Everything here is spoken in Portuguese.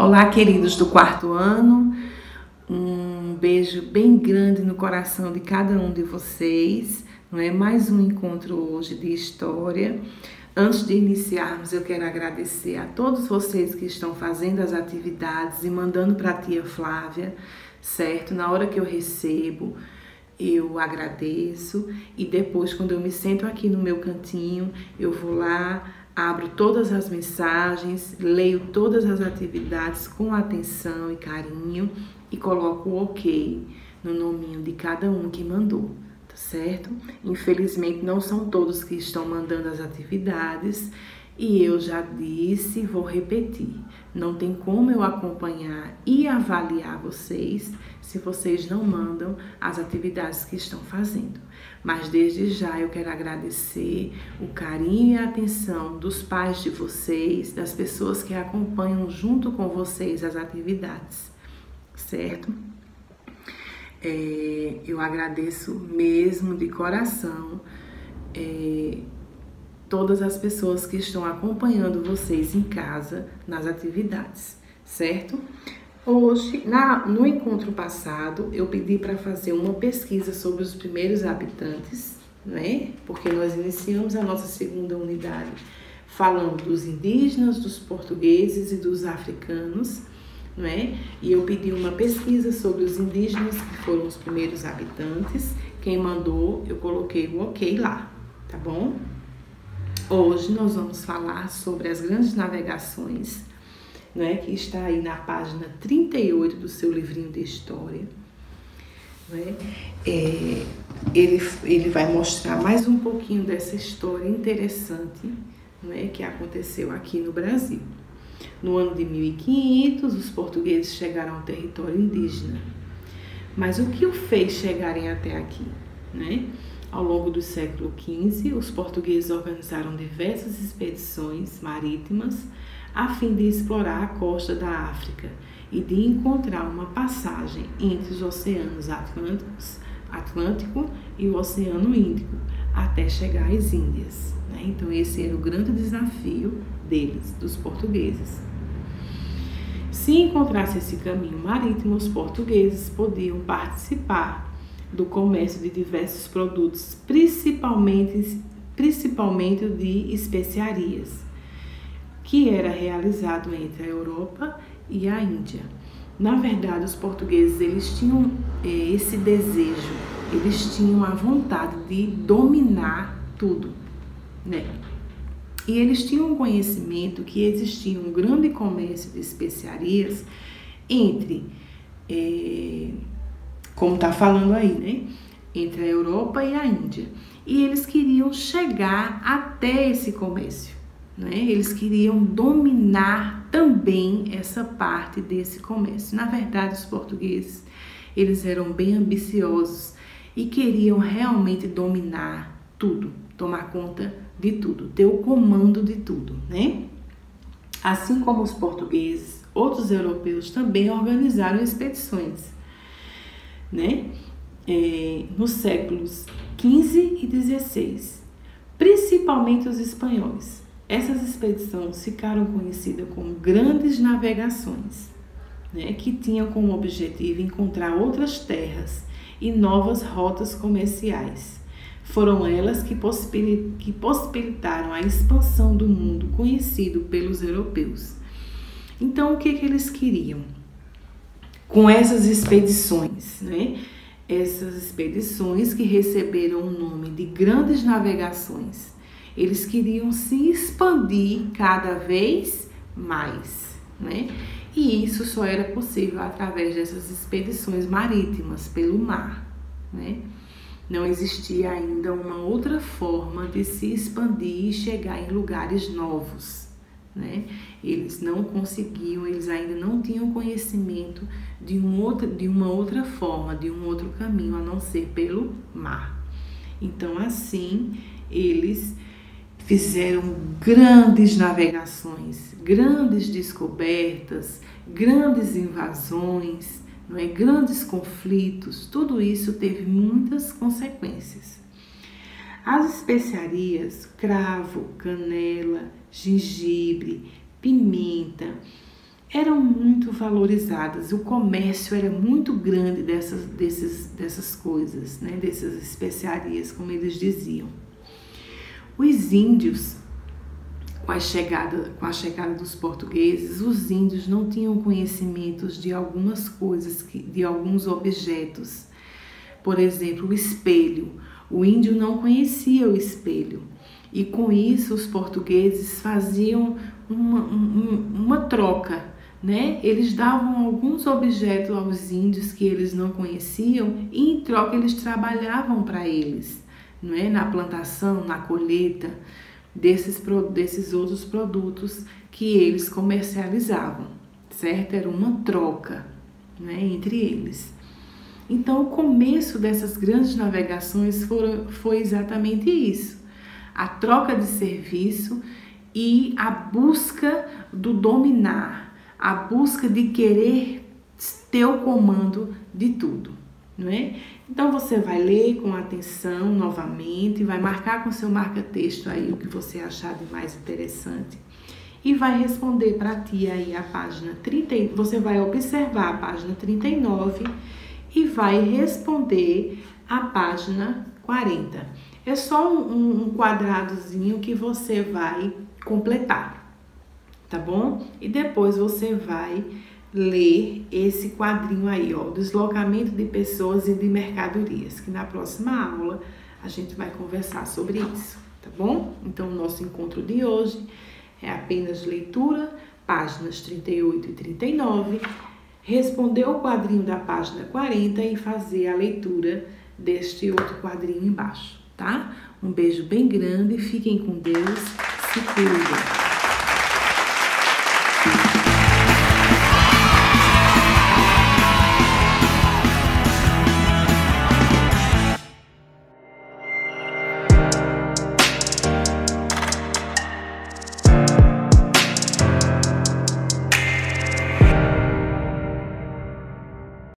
Olá, queridos do quarto ano, um beijo bem grande no coração de cada um de vocês, não é? Mais um encontro hoje de história. Antes de iniciarmos, eu quero agradecer a todos vocês que estão fazendo as atividades e mandando para a tia Flávia, certo? Na hora que eu recebo, eu agradeço e depois, quando eu me sento aqui no meu cantinho, eu vou lá, abro todas as mensagens, leio todas as atividades com atenção e carinho e coloco o ok no nominho de cada um que mandou, tá certo? Infelizmente não são todos que estão mandando as atividades e eu já disse, vou repetir, não tem como eu acompanhar e avaliar vocês se vocês não mandam as atividades que estão fazendo. Mas desde já eu quero agradecer o carinho e a atenção dos pais de vocês, das pessoas que acompanham junto com vocês as atividades, certo? Eu agradeço mesmo de coração todas as pessoas que estão acompanhando vocês em casa nas atividades, certo? Hoje, no encontro passado, eu pedi para fazer uma pesquisa sobre os primeiros habitantes, né? Porque nós iniciamos a nossa segunda unidade falando dos indígenas, dos portugueses e dos africanos, né? E eu pedi uma pesquisa sobre os indígenas, que foram os primeiros habitantes. Quem mandou, eu coloquei o ok lá, tá bom? Hoje nós vamos falar sobre as grandes navegações, né, que está aí na página 38 do seu livrinho de história. Né? Ele vai mostrar mais um pouquinho dessa história interessante, né, que aconteceu aqui no Brasil. No ano de 1500, os portugueses chegaram ao território indígena. Mas o que o fez chegarem até aqui? Né? Ao longo do século XV, os portugueses organizaram diversas expedições marítimas a fim de explorar a costa da África e de encontrar uma passagem entre os oceanos Atlântico e o Oceano Índico, até chegar às Índias. Né? Então esse era o grande desafio deles, dos portugueses. Se encontrasse esse caminho marítimo, os portugueses podiam participar do comércio de diversos produtos, principalmente de especiarias, que era realizado entre a Europa e a Índia. Na verdade, os portugueses eles tinham esse desejo, eles tinham a vontade de dominar tudo, né? E eles tinham um conhecimento que existia um grande comércio de especiarias entre como está falando aí, né? Entre a Europa e a Índia. E eles queriam chegar até esse comércio, né? Eles queriam dominar também essa parte desse comércio. Na verdade, os portugueses, eles eram bem ambiciosos e queriam realmente dominar tudo, tomar conta de tudo, ter o comando de tudo, né? Assim como os portugueses, outros europeus também organizaram expedições, né? Nos séculos XV e XVI, principalmente os espanhóis. Essas expedições ficaram conhecidas como grandes navegações, né? Que tinham como objetivo encontrar outras terras e novas rotas comerciais. Foram elas que possibilitaram a expansão do mundo conhecido pelos europeus. Então, o que eles queriam com essas expedições, né? Essas expedições que receberam o nome de grandes navegações. Eles queriam se expandir cada vez mais, né? E isso só era possível através dessas expedições marítimas pelo mar, né? Não existia ainda uma outra forma de se expandir e chegar em lugares novos, né? Eles não conseguiam, eles ainda não tinham conhecimento de uma outra forma, de um outro caminho, a não ser pelo mar. Então, assim, eles fizeram grandes navegações, grandes descobertas, grandes invasões, não é? Grandes conflitos, tudo isso teve muitas consequências. As especiarias, cravo, canela, gengibre, pimenta, eram muito valorizadas. O comércio era muito grande dessas coisas, né? Dessas especiarias, como eles diziam. Os índios, com a chegada dos portugueses, os índios não tinham conhecimentos de algumas coisas, de alguns objetos. Por exemplo, o espelho. O índio não conhecia o espelho. E com isso os portugueses faziam uma troca, né? Eles davam alguns objetos aos índios que eles não conheciam e em troca eles trabalhavam para eles, não é? Na plantação, na colheita desses outros produtos que eles comercializavam, certo? Era uma troca, né, entre eles. Então, o começo dessas grandes navegações foi exatamente isso. A troca de serviço e a busca do dominar, a busca de querer ter o comando de tudo, não é? Então, você vai ler com atenção novamente, vai marcar com seu marca-texto aí o que você achar de mais interessante e vai responder para ti aí a página 30, você vai observar a página 39 e vai responder a página 40. É só um quadradozinho que você vai completar, tá bom? E depois você vai ler esse quadrinho aí, ó, deslocamento de pessoas e de mercadorias, que na próxima aula a gente vai conversar sobre isso, tá bom? Então, o nosso encontro de hoje é apenas leitura, páginas 38 e 39, responder o quadrinho da página 40 e fazer a leitura deste outro quadrinho embaixo, tá? Um beijo bem grande, fiquem com Deus, se cuidem.